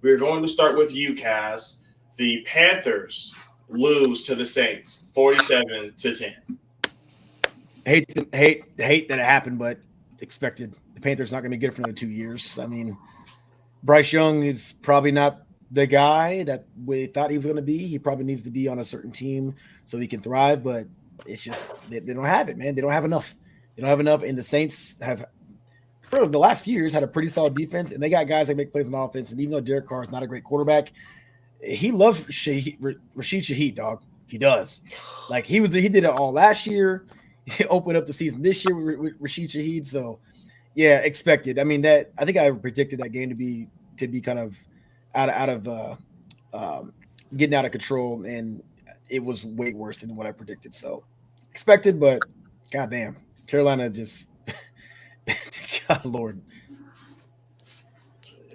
We're going to start with you, Kaz. The Panthers lose to the Saints 47-10. Hate that it happened, but expected. The Panthers not going to be good for another 2 years. I mean, Bryce Young is probably not the guy that we thought he was going to be. He probably needs to be on a certain team so he can thrive, but it's just they don't have it, man. They don't have enough. They don't have enough, and the Saints have for the last few years had a pretty solid defense, and they got guys that make plays on offense. And even though Derek Carr is not a great quarterback, he loves Rashid Shaheed, dog. He does. Like he did it all last year. He opened up the season this year with Rashid Shaheed. So yeah, expected. I mean that I think I predicted that game to be kind of out of getting out of control, and it was way worse than what I predicted. So expected, but goddamn, Carolina just God Lord.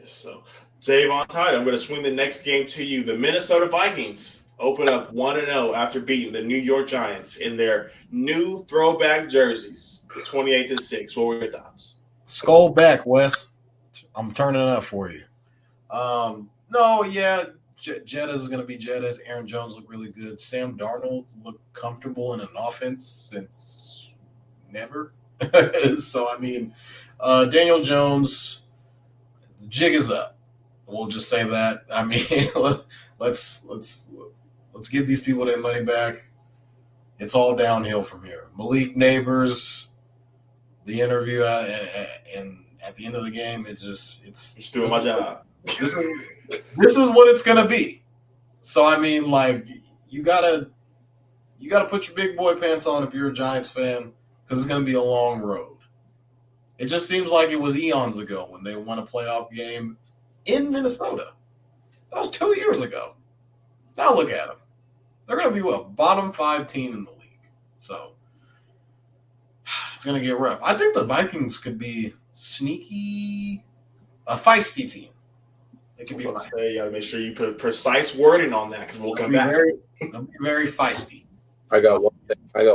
So, Jaevon Tide, I'm going to swing the next game to you. The Minnesota Vikings open up 1-0 after beating the New York Giants in their new throwback jerseys, 28-6. What were your thoughts? Skull back, Wes. I'm turning it up for you. No, yeah, Jettas is going to be Jettas. Aaron Jones looked really good. Sam Darnold looked comfortable in an offense since never. So, I mean, Daniel Jones, the jig is up. We'll just say that. I mean, let's give these people their money back. It's all downhill from here. Malik Neighbors, the interview, and at the end of the game, it's just doing my job. This is what it's gonna be. So I mean, like you gotta put your big boy pants on if you're a Giants fan because it's gonna be a long road. It just seems like it was eons ago when they won a playoff game in Minnesota. That was 2 years ago. Now look at them. They're gonna be what, bottom 5 team in the league. So it's gonna get rough. I think the Vikings could be sneaky, a feisty team. It can be feisty. You gotta make sure you put precise wording on that because we'll come back. They'll be very feisty. I got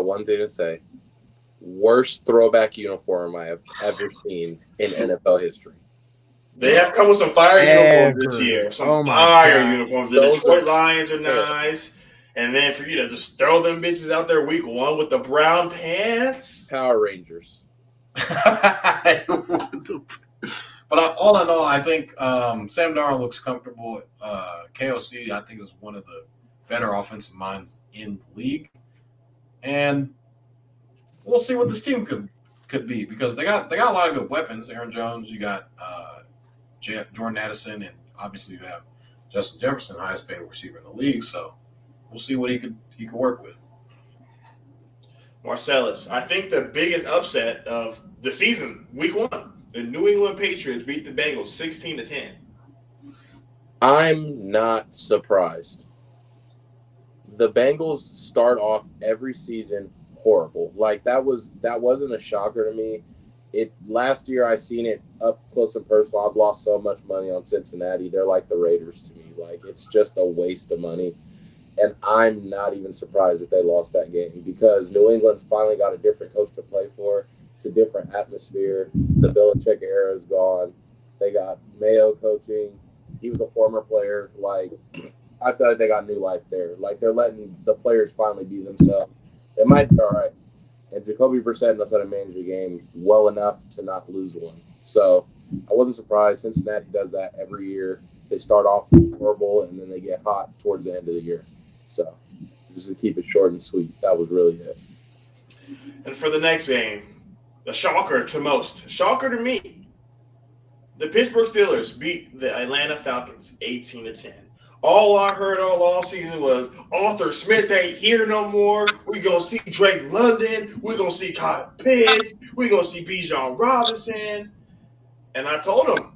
one thing to say. Worst throwback uniform I have ever seen in NFL history. They have come with some fire uniforms this year. Some fire uniforms. The Detroit Lions are nice. And then for you to just throw them bitches out there week 1 with the brown pants. Power Rangers. But all in all, I think Sam Darnold looks comfortable. KOC, I think, is one of the better offensive minds in the league. And we'll see what this team could be because they got a lot of good weapons. Aaron Jones, you got Jordan Addison, and obviously you have Justin Jefferson, highest paid receiver in the league. So we'll see what he could work with. Marcellus, I think the biggest upset of the season, week 1. The New England Patriots beat the Bengals 16-10. I'm not surprised. The Bengals start off every season horrible. Like that wasn't a shocker to me. Last year I seen it up close and personal. I've lost so much money on Cincinnati. They're like the Raiders to me. Like it's just a waste of money. And I'm not even surprised that they lost that game because New England finally got a different coach to play for. It's a different atmosphere. The Belichick era is gone. They got Mayo coaching. He was a former player. Like, I feel like they got new life there. Like, they're letting the players finally be themselves. They might be all right. And Jacoby Brissett knows how to manage a game well enough to not lose one. So, I wasn't surprised. Cincinnati does that every year. They start off horrible, and then they get hot towards the end of the year. So, just to keep it short and sweet, that was really it. And for the next game, a shocker to most. Shocker to me. The Pittsburgh Steelers beat the Atlanta Falcons 18-10. All I heard all season was Arthur Smith ain't here no more. We're going to see Drake London. We're going to see Kyle Pitts. We're going to see Bijan Robinson. And I told him,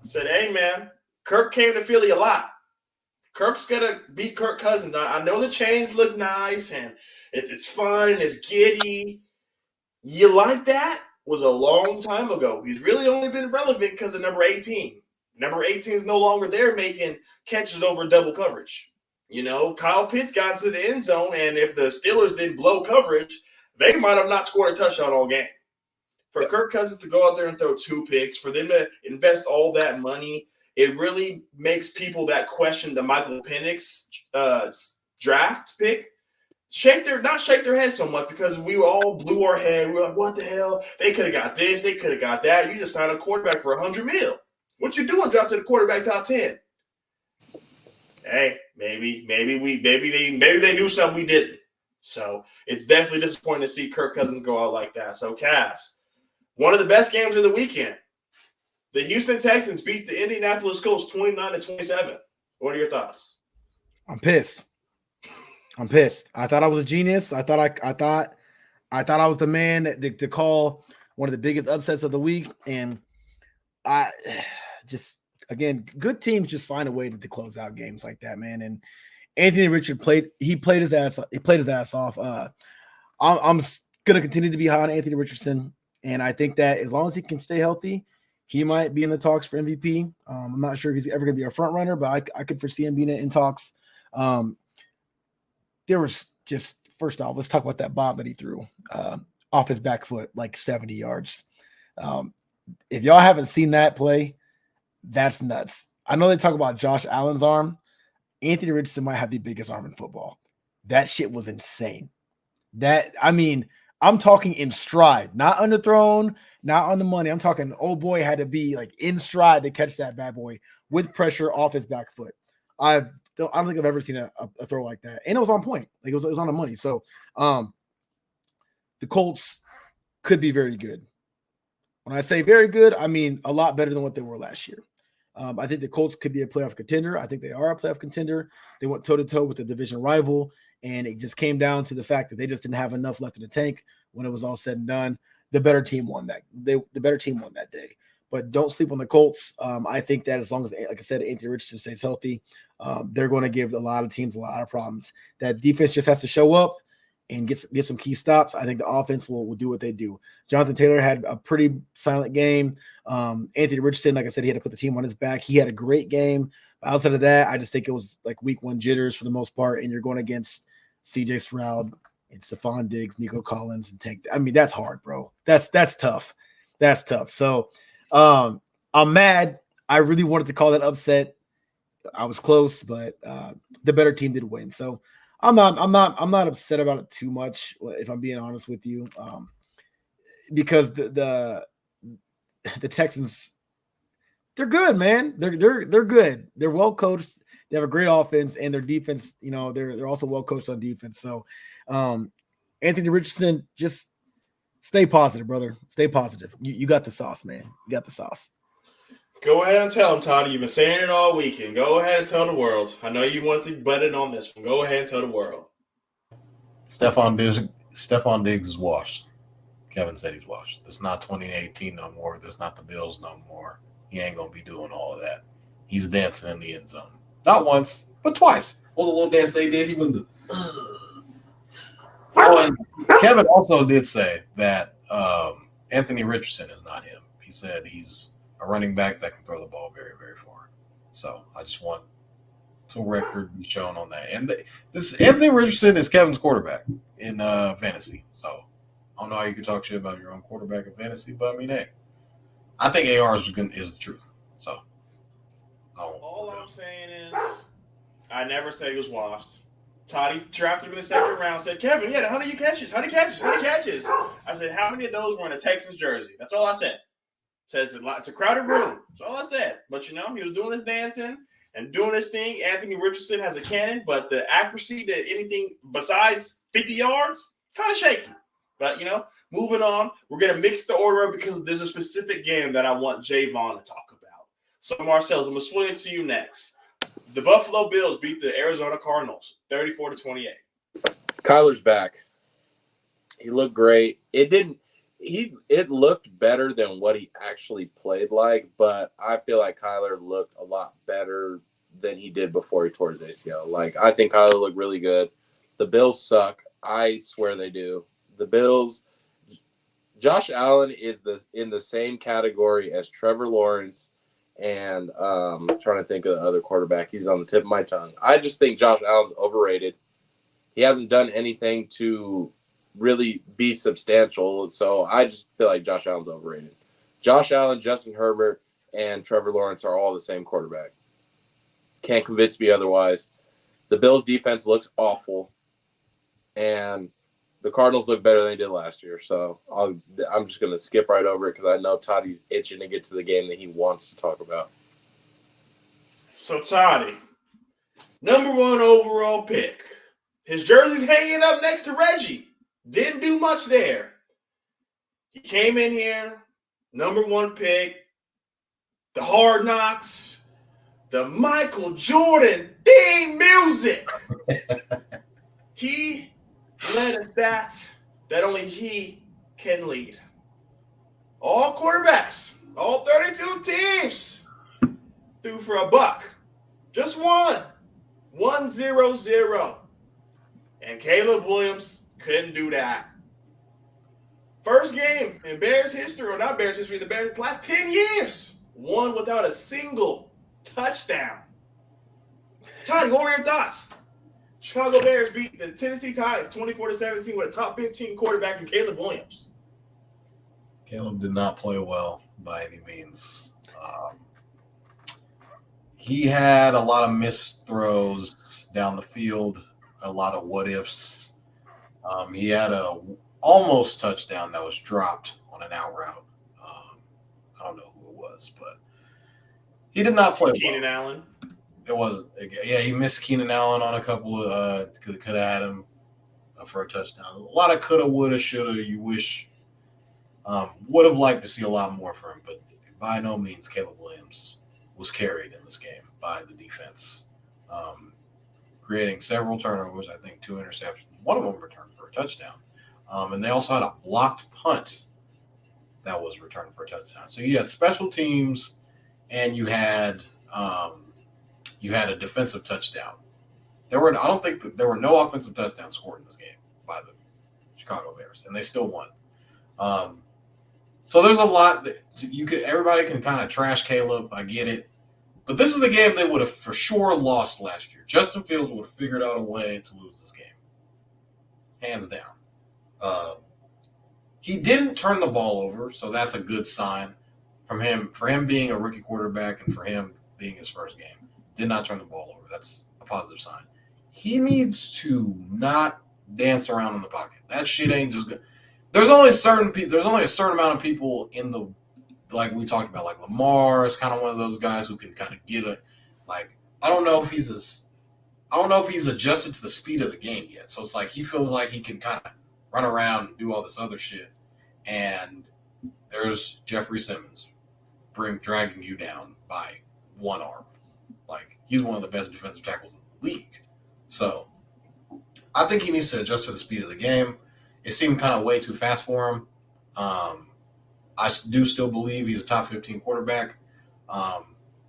I said, hey, man, Kirk came to Philly a lot. Kirk's going to beat Kirk Cousins. I know the chains look nice and it's fun. It's giddy. You like that? Was a long time ago. He's really only been relevant because of number 18. Number 18 is no longer there making catches over double coverage. You know, Kyle Pitts got into the end zone, and if the Steelers didn't blow coverage, they might have not scored a touchdown all game. For Kirk Cousins to go out there and throw 2 picks, for them to invest all that money it really makes people that question the Michael Penix draft pick not shake their head so much, because we all blew our head. We were like, what the hell? They could have got this. They could have got that. You just signed a quarterback for $100 million. What you doing drop to the quarterback top 10? Hey, maybe they knew something we didn't. So it's definitely disappointing to see Kirk Cousins go out like that. So Cass, one of the best games of the weekend. The Houston Texans beat the Indianapolis Colts 29-27. What are your thoughts? I'm pissed. I thought I was a genius. I thought I was the man to call one of the biggest upsets of the week. And I just, again, good teams just find a way to close out games like that, man. And Anthony Richardson played his ass off. I'm gonna continue to be high on Anthony Richardson, and I think that as long as he can stay healthy, he might be in the talks for MVP. I'm not sure if he's ever gonna be a front runner, but I could foresee him being in talks. There was just, first off, let's talk about that bomb that he threw off his back foot, like 70 yards. If y'all haven't seen that play, that's nuts. I know they talk about Josh Allen's arm. Anthony Richardson might have the biggest arm in football. That shit was insane. I'm talking in stride, not underthrown, not on the money. I'm talking, old boy had to be like in stride to catch that bad boy with pressure off his back foot. I don't think I've ever seen a throw like that. And it was on point. Like it was on the money. So the Colts could be very good. When I say very good, I mean a lot better than what they were last year. I think the Colts could be a playoff contender. I think they are a playoff contender. They went toe-to-toe with the division rival, and it just came down to the fact that they just didn't have enough left in the tank when it was all said and done. The better team won that. The better team won that day. But don't sleep on the Colts. I think that as long as, like I said, Anthony Richardson stays healthy, they're going to give a lot of teams a lot of problems. That defense just has to show up and get some key stops. I think the offense will do what they do. Jonathan Taylor had a pretty silent game. Anthony Richardson, like I said, he had to put the team on his back. He had a great game. But outside of that, I just think it was like week one jitters for the most part, and you're going against CJ Stroud and Stephon Diggs, Nico Collins, and Tank. I mean, that's hard, bro. That's tough. That's tough. So I'm mad. I really wanted to call that upset. I was close, but the better team did win. So I'm not upset about it too much, if I'm being honest with you, because the Texans, they're good, man. They're good. They're well coached. They have a great offense, and their defense, they're also well coached on defense. So, Anthony Richardson, just stay positive, brother. Stay positive. You got the sauce, man. You got the sauce. Go ahead and tell him, Todd. You've been saying it all weekend. Go ahead and tell the world. I know you want to butt in on this one. Go ahead and tell the world. Stephon Diggs is washed. Kevin said he's washed. It's not 2018 no more. That's not the Bills no more. He ain't going to be doing all of that. He's dancing in the end zone. Not once, but twice. What was the little dance they did? He went and Kevin also did say that Anthony Richardson is not him. He said he's a running back that can throw the ball very, very far. So I just want to record be shown on that. And this Anthony Richardson is Kevin's quarterback in fantasy. So I don't know how you can talk shit about your own quarterback in fantasy, but I mean, hey, I think AR is the truth. So all I'm saying is, I never said he was washed. Toddy drafted him in the second round. Said, Kevin, he had 100 catches. I said, how many of those were in a Texans jersey? That's all I said. Said it's a crowded room. That's all I said. But he was doing his dancing and doing his thing. Anthony Richardson has a cannon, but the accuracy to anything besides 50 yards, kind of shaky. But moving on, we're gonna mix the order up because there's a specific game that I want Jaevon to talk about. So Marcellus, I'm gonna swing it to you next. The Buffalo Bills beat the Arizona Cardinals 34-28. Kyler's back. He looked great. It looked better than what he actually played like, but I feel like Kyler looked a lot better than he did before he tore his ACL. Like, I think Kyler looked really good. The Bills suck. I swear they do. The Bills, Josh Allen is in the same category as Trevor Lawrence and I'm trying to think of the other quarterback. He's on the tip of my tongue. I just think Josh Allen's overrated. He hasn't done anything to really be substantial, so I just feel like Josh Allen's overrated. Josh Allen, Justin Herbert, and Trevor Lawrence are all the same quarterback. Can't convince me otherwise. The Bills' defense looks awful, and the Cardinals look better than they did last year. So I'm just going to skip right over it because I know Toddy's itching to get to the game that he wants to talk about. So Toddy, number 1 overall pick. His jersey's hanging up next to Reggie. Didn't do much there. He came in here, number 1 pick, the Hard Knocks, the Michael Jordan theme music. He led a stat that only he can lead. All quarterbacks, all 32 teams threw for a buck. Just one. 1-0-0. And Caleb Williams couldn't do that. First game in Bears history, or not Bears history, the Bears last 10 years, won without a single touchdown. Todd, what were your thoughts? Chicago Bears beat the Tennessee Titans 24-17 with a top 15 quarterback in Caleb Williams. Caleb did not play well by any means. He had a lot of missed throws down the field, a lot of what ifs. He had a almost touchdown that was dropped on an out route. I don't know who it was, but he did not play Keenan well. Allen. It was, yeah, he missed Keenan Allen on a couple of could have had him for a touchdown. A lot of coulda, woulda, shoulda. You wish would have liked to see a lot more from him, but by no means Caleb Williams was carried in this game by the defense, creating several turnovers. I think 2 interceptions. One of them returned for a touchdown, and they also had a blocked punt that was returned for a touchdown. So you had special teams, and you had a defensive touchdown. I don't think that there were no offensive touchdowns scored in this game by the Chicago Bears, and they still won. So there's a lot that everybody can kind of trash Caleb. I get it. But this is a game they would have for sure lost last year. Justin Fields would have figured out a way to lose this game. Hands down. He didn't turn the ball over, so that's a good sign from him. For him being a rookie quarterback and for him being his first game, did not turn the ball over. That's a positive sign. He needs to not dance around in the pocket. That shit ain't just good. There's only a certain amount of people in the, like we talked about, like Lamar is kind of one of those guys who can kind of get a, like, I don't know if he's adjusted to the speed of the game yet. So it's like he feels like he can kind of run around and do all this other shit. And there's Jeffrey Simmons dragging you down by one arm. Like, he's one of the best defensive tackles in the league. So I think he needs to adjust to the speed of the game. It seemed kind of way too fast for him. I do still believe he's a top 15 quarterback.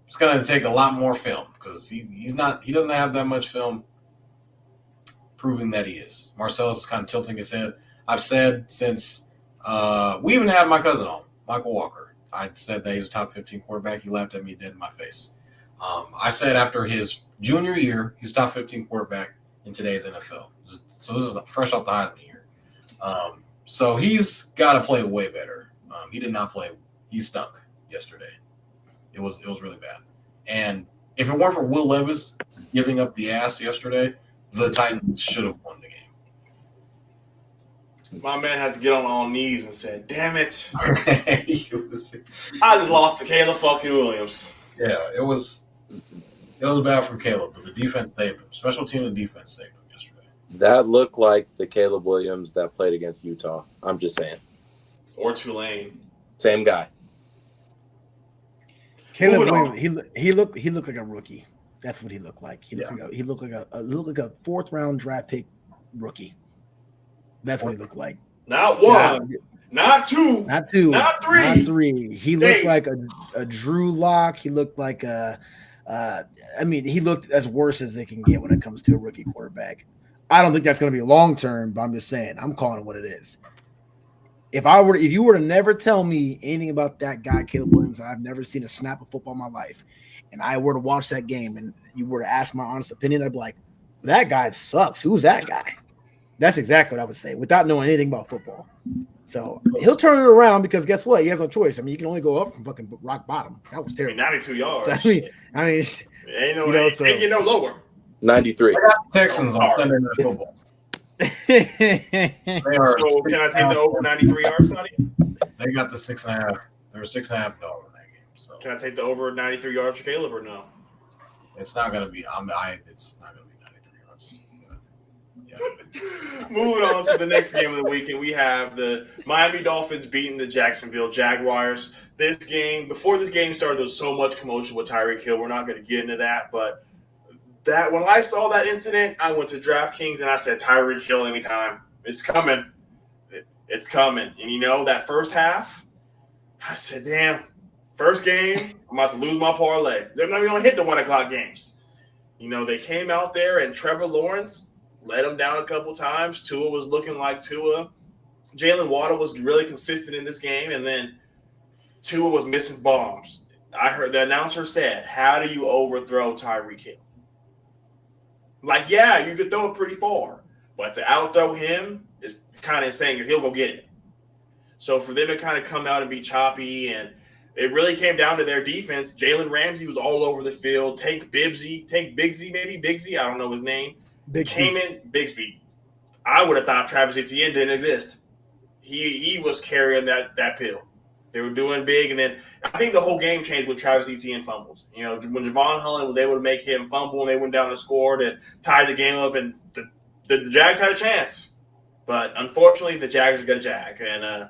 It's going to take a lot more film because he doesn't have that much film proving that he is. Marcellus is kind of tilting his head. I've said since we even had my cousin on, Michael Walker. I said that he was a top 15 quarterback. He laughed at me dead in my face. I said after his junior year, he's top 15 quarterback in today's NFL. So this is fresh off the Heisman year. So he's got to play way better. He did not play. He stunk yesterday. It was really bad. And if it weren't for Will Levis giving up the ass yesterday, the Titans should have won the game. My man had to get on all knees and said, "Damn it! I just lost to Caleb fucking Williams." Yeah, it was bad from Caleb, but the defense saved him. Special team and defense saved him yesterday. That looked like the Caleb Williams that played against Utah. I'm just saying. Or Tulane. Same guy. Caleb Williams, he looked like a rookie. That's what he looked like. He looked like a fourth round draft pick rookie. That's what he looked like. Not one, not two, not three. He looked like a Drew Lock. He looked like he looked as worse as they can get when it comes to a rookie quarterback. I don't think that's going to be long term, but I'm just saying, I'm calling it what it is. If you were to never tell me anything about that guy, Caleb Williams, I've never seen a snap of football in my life, and I were to watch that game and you were to ask my honest opinion, I'd be like, that guy sucks. Who's that guy? That's exactly what I would say without knowing anything about football. So he'll turn it around because guess what? He has no choice. I mean, you can only go up from fucking rock bottom. That was I mean, terrible. 92 yards. So, I mean, Ain't no, you know, ain't so taking no lower. 93. I got the Texans on Sorry. Sunday Night Football. They are So can I take the over 93 yards, Toddy? They got the 6.5. They're $6.5 in that game. So Can I take the over 93 yards for Caleb or no? it's not gonna be. It's not gonna be 93 yards. But, yeah. Moving on to the next game of the weekend, we have the Miami Dolphins beating the Jacksonville Jaguars. Before this game started, there was so much commotion with Tyreek Hill. We're not going to get into that, but when I saw that incident, I went to DraftKings and I said, Tyreek Hill anytime. It's coming. It's coming. And you know, that first half, I said, damn, first game, I'm about to lose my parlay. They're not even going to hit the 1 o'clock games. You know, they came out there and Trevor Lawrence let him down a couple times. Tua was looking like Tua. Jalen Waddle was really consistent in this game, and then Tua was missing bombs. I heard the announcer said, how do you overthrow Tyreek Hill? Like, yeah, you could throw it pretty far, but to outthrow him is kind of insane because he'll go get it. So for them to kind of come out and be choppy, and it really came down to their defense. Jalen Ramsey was all over the field. Tank Bigsby, I don't know his name. Came in Bigsby. I would have thought Travis Etienne didn't exist. He was carrying that pill. They were doing big, and then I think the whole game changed when Travis Etienne fumbles. You know, when Jaevon Holland was able to make him fumble, and they went down and scored and tied the game up, and the Jags had a chance. But unfortunately, the Jags are going to jag, and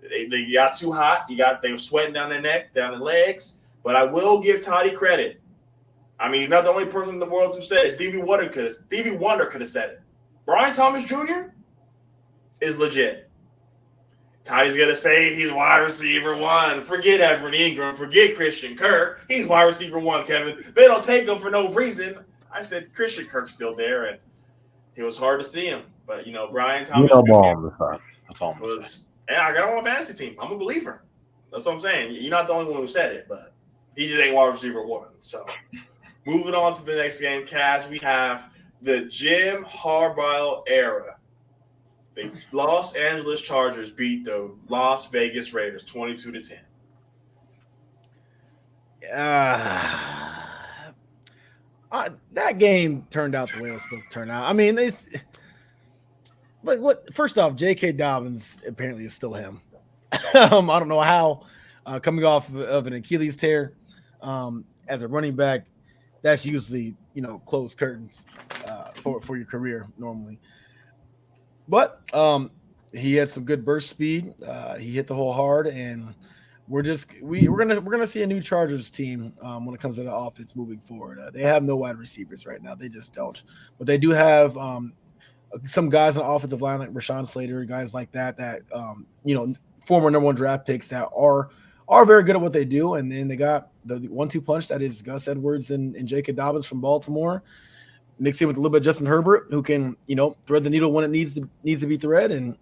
they got too hot. They were sweating down their neck, down their legs. But I will give Toddy credit. I mean, he's not the only person in the world who said it. Stevie Wonder could have said it. Brian Thomas Jr. is legit. Toddy's going to say he's wide receiver 1. Forget Everett Ingram. Forget Christian Kirk. He's wide receiver 1, Kevin. They don't take him for no reason. I said Christian Kirk's still there, and it was hard to see him. But, you know, Brian Thomas Jr. That's all I'm saying. Yeah, I got him on a fantasy team. I'm a believer. That's what I'm saying. You're not the only one who said it, but he just ain't wide receiver 1. So moving on to the next game, Cash, we have the Jim Harbaugh era. The Los Angeles Chargers beat the Las Vegas Raiders 22-10. That game turned out the way it was supposed to turn out. I mean, it's like what? First off, J.K. Dobbins apparently is still him. I don't know how. Coming off of an Achilles tear, as a running back, that's usually closed curtains for your career normally. But he had some good burst speed. He hit the hole hard, and we're gonna see a new Chargers team when it comes to the offense moving forward. They have no wide receivers right now; they just don't. But they do have some guys on the offensive line like Rashawn Slater, guys like that former number 1 draft picks that are very good at what they do. And then they got the 1-2 punch that is Gus Edwards and J.K. Dobbins from Baltimore. Mixed in with a little bit of Justin Herbert, who can, thread the needle when it needs to be thread, and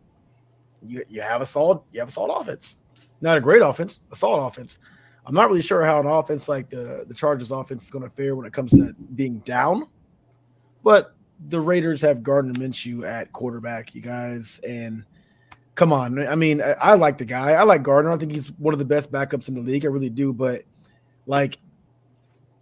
you have a solid offense. Not a great offense, a solid offense. I'm not really sure how an offense like the Chargers offense is going to fare when it comes to being down, but the Raiders have Gardner Minshew at quarterback, you guys, and come on. I mean, I like the guy. I like Gardner. I think he's one of the best backups in the league. I really do, but like,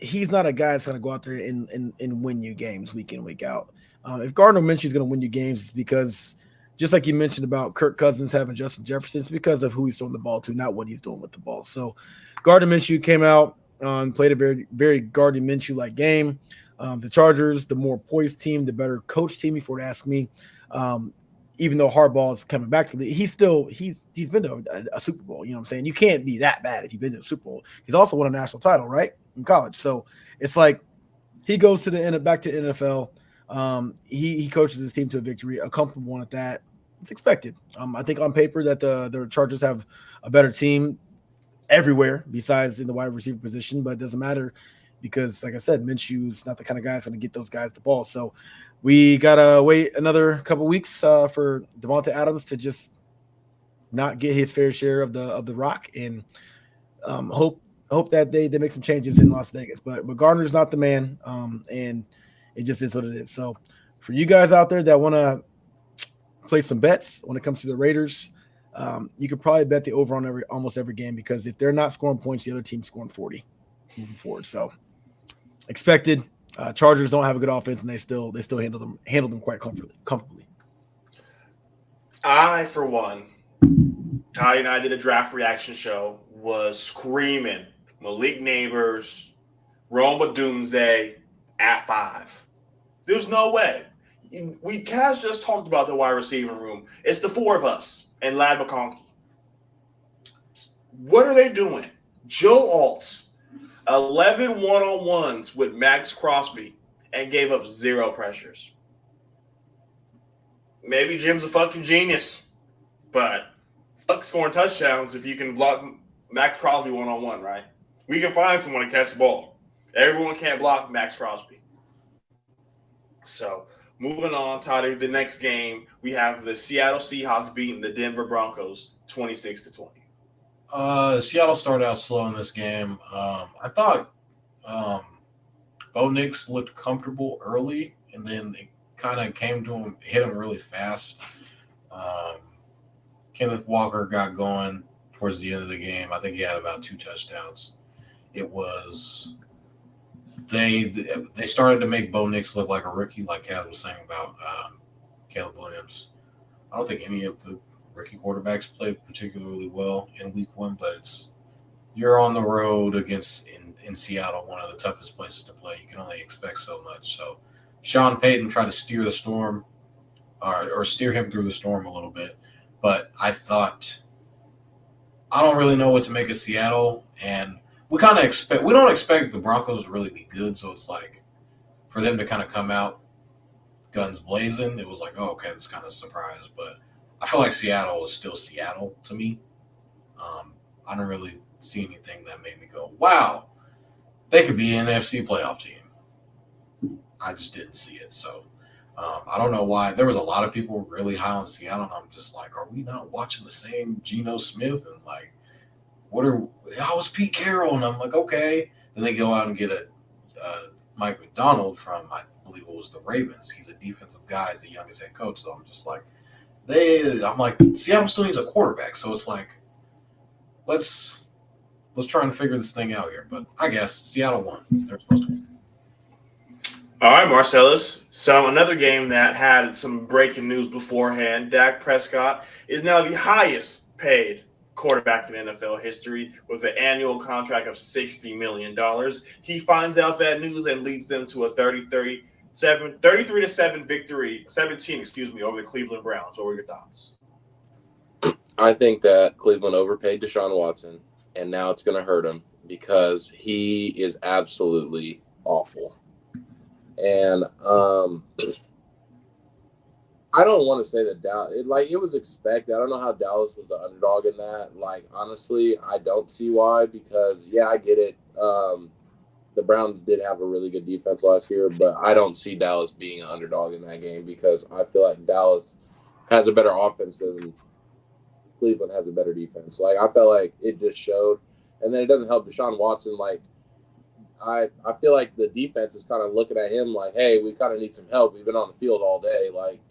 he's not a guy that's going to go out there and win you games week in, week out. If Gardner Minshew is going to win you games, it's because, just like you mentioned about Kirk Cousins having Justin Jefferson, it's because of who he's throwing the ball to, not what he's doing with the ball. So Gardner Minshew came out, played a very, very Gardner Minshew-like game. The Chargers, the more poised team, the better coach team, if you were to ask me. Even though Harbaugh is coming back to the league, he's been to a Super Bowl. You know what I'm saying? You can't be that bad if you've been to a Super Bowl. He's also won a national title, right, in college. So it's like he goes to back to NFL. He coaches his team to a victory, a comfortable one at that. It's expected. I think on paper that the Chargers have a better team everywhere besides in the wide receiver position, but it doesn't matter because, like I said, Minshew's not the kind of guy that's going to get those guys the ball. So we got to wait another couple weeks for Devonta Adams to just not get his fair share of the rock, and hope that they make some changes in Las Vegas. But Gardner's not the man, and it just is what it is. So for you guys out there that want to play some bets when it comes to the Raiders. You could probably bet the over on almost every game because if they're not scoring points, the other team's scoring 40 moving forward. So expected. Chargers don't have a good offense, and they still handle them quite comfortably. I, for one, Ty and I did a draft reaction show, was screaming Malik Neighbors, Rome Odunze at 5. There's no way. Kaz just talked about the wide receiver room. It's the 4 of us and Lad McConkey. What are they doing? Joe Alt, 11 one-on-ones with Max Crosby and gave up 0 pressures. Maybe Jim's a fucking genius, but fuck scoring touchdowns if you can block Max Crosby one-on-one, right? We can find someone to catch the ball. Everyone can't block Max Crosby. So, moving on, Todd, the next game, we have the Seattle Seahawks beating the Denver Broncos 26-20. Seattle started out slow in this game. I thought Bo Nix looked comfortable early, and then it kind of came to him, hit him really fast. Kenneth Walker got going towards the end of the game. I think he had about 2 touchdowns. It was they started to make Bo Nix look like a rookie, like Kaz was saying about Caleb Williams. I don't think any of the rookie quarterbacks played particularly well in week 1, but you're on the road against in Seattle, one of the toughest places to play. You can only expect so much. So Sean Payton tried to steer the storm or steer him through the storm a little bit. But I don't really know what to make of Seattle, and we don't expect the Broncos to really be good. So it's like for them to kind of come out guns blazing, it was like, oh, okay, that's kind of a surprise. But I feel like Seattle is still Seattle to me. I don't really see anything that made me go, wow, they could be an NFC playoff team. I just didn't see it. So I don't know why. There was a lot of people really high on Seattle, and I'm just like, are we not watching the same Geno Smith? And like, how was Pete Carroll? And I'm like, okay. Then they go out and get a Mike McDonald from, I believe it was the Ravens. He's a defensive guy. He's the youngest head coach. So I'm just like, Seattle still needs a quarterback. So it's like, let's try and figure this thing out here. But I guess Seattle won. They're supposed to win. All right, Marcellus. So another game that had some breaking news beforehand. Dak Prescott is now the highest paid quarterback in NFL history with an annual contract of $60 million. He finds out that news and leads them to a 33-7 victory, 17, over the Cleveland Browns. What were your thoughts? I think that Cleveland overpaid Deshaun Watson, and now it's going to hurt him because he is absolutely awful. And I don't want to say that Dallas, it was expected. I don't know how Dallas was the underdog in that. Like, honestly, I don't see why because, yeah, I get it. The Browns did have a really good defense last year, but I don't see Dallas being an underdog in that game because I feel like Dallas has a better offense than Cleveland has a better defense. Like, I felt like it just showed. And then it doesn't help Deshaun Watson, like, I feel like the defense is kind of looking at him like, hey, we kind of need some help. We've been on the field all day. Like,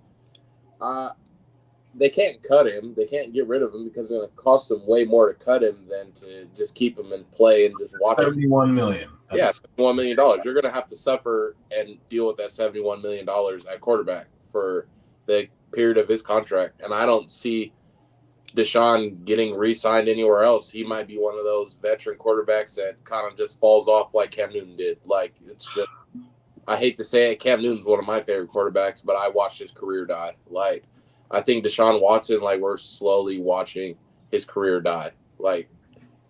they can't cut him. They can't get rid of him because it's going to cost them way more to cut him than to just keep him and play and just watch him. $71 million. Yeah, $71 million. You're going to have to suffer and deal with that $71 million at quarterback for the period of his contract. And I don't see Deshaun getting re-signed anywhere else. He might be one of those veteran quarterbacks that kind of just falls off like Cam Newton did. Like, it's just, I hate to say it, Cam Newton's one of my favorite quarterbacks, but I watched his career die. Like, I think Deshaun Watson, like, we're slowly watching his career die. Like,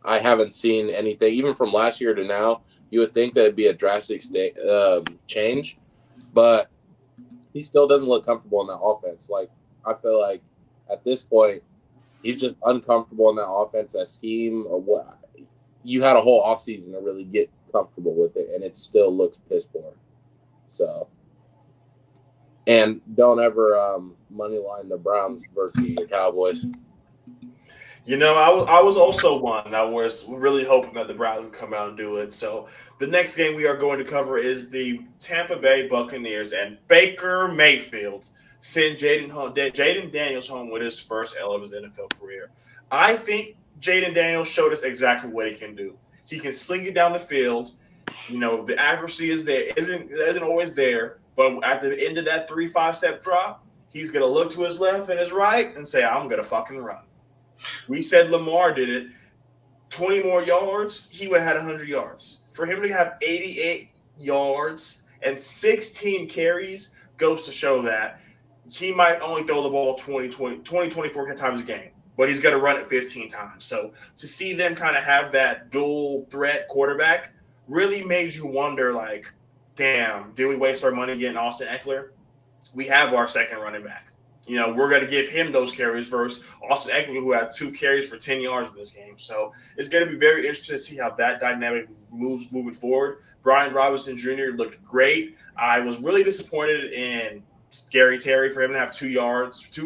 I haven't seen anything, even from last year to now. You would think that it'd be a drastic change, but he still doesn't look comfortable in that offense. Like, I feel like at this point, he's just uncomfortable in that offense, that scheme, or what. You had a whole offseason to really get comfortable with it, and it still looks piss poor. So, and don't ever money line the Browns versus the Cowboys. You know, I was also one that was really hoping that the Browns would come out and do it. So the next game we are going to cover is the Tampa Bay Buccaneers and Baker Mayfield send Jaden Daniels home with his first L of his NFL career. I think Jaden Daniels showed us exactly what he can do. He can sling it down the field. You know, the accuracy is there. Isn't always there, but at the end of that 3-5 step drop, he's gonna look to his left and his right and say, "I'm gonna fucking run." We said Lamar did it. 20 more yards, he would have had 100 yards. For him to have 88 yards and 16 carries goes to show that he might only throw the ball 24 times a game, but he's going to run it 15 times. So to see them kind of have that dual threat quarterback really made you wonder, like, damn, did we waste our money getting Austin Eckler? We have our second running back. You know, we're going to give him those carries versus Austin Eckler, who had 2 carries for 10 yards in this game. So it's going to be very interesting to see how that dynamic moves moving forward. Brian Robinson Jr. looked great. I was really disappointed in Scary Terry for him to have 2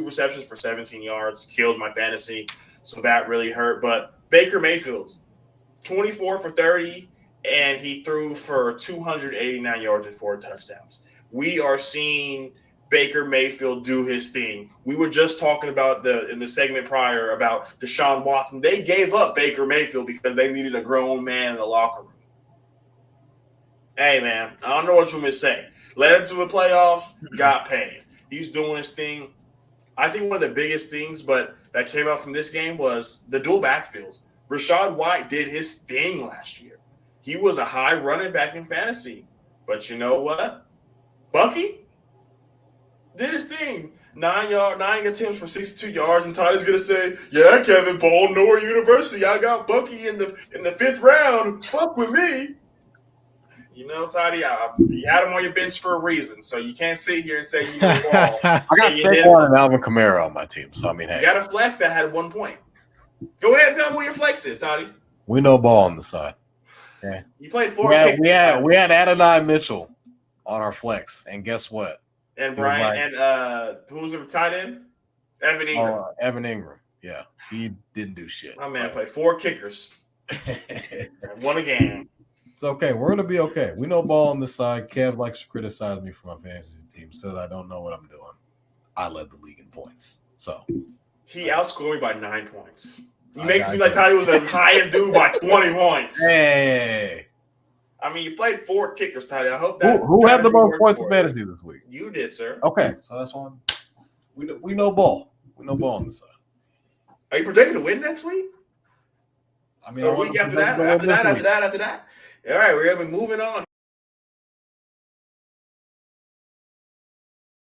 receptions for 17 yards, killed my fantasy. So that really hurt. But Baker Mayfield, 24 for 30, and he threw for 289 yards and 4 touchdowns. We are seeing Baker Mayfield do his thing. We were just talking about in the segment prior about Deshaun Watson. They gave up Baker Mayfield because they needed a grown man in the locker room. Hey, man, I don't know what you want me to say. Led him to the playoffs, got paid. He's doing his thing. I think one of the biggest things that came out from this game was the dual backfield. Rachaad White did his thing last year. He was a high running back in fantasy. But you know what? Bucky did his thing. 9 attempts for 62 yards, and Todd's gonna say, "Yeah, Kevin, Baltimore University. I got Bucky in the 5th round. Fuck with me." You know, Toddy, you had him on your bench for a reason, so you can't sit here and say you know all. I got Saquon and Alvin Kamara on my team, so I mean, hey, you got a flex that had 1 point. Go ahead and tell me what your flex is, Toddy. We know ball on the side. Yeah. You played 4. We had Adonai Mitchell on our flex, and guess what? And Brian and who was the tight end? Evan Ingram. Evan Ingram. Yeah, he didn't do shit. My man played 4 kickers and won a game. It's okay. We're gonna be okay. We know ball on this side. Kev likes to criticize me for my fantasy team, says I don't know what I'm doing. I led the league in points, so he outscored me by 9 points. He makes it seem like Toddy was the highest dude by 20 points. Hey. I mean, you played 4 kickers, Toddy. I hope that. Who had the most points in fantasy this week? You did, sir. Okay, so that's one. We know ball. We know ball on the side. Are you projected to win next week? I mean, or a week after that? After that? All right, we're gonna be moving on.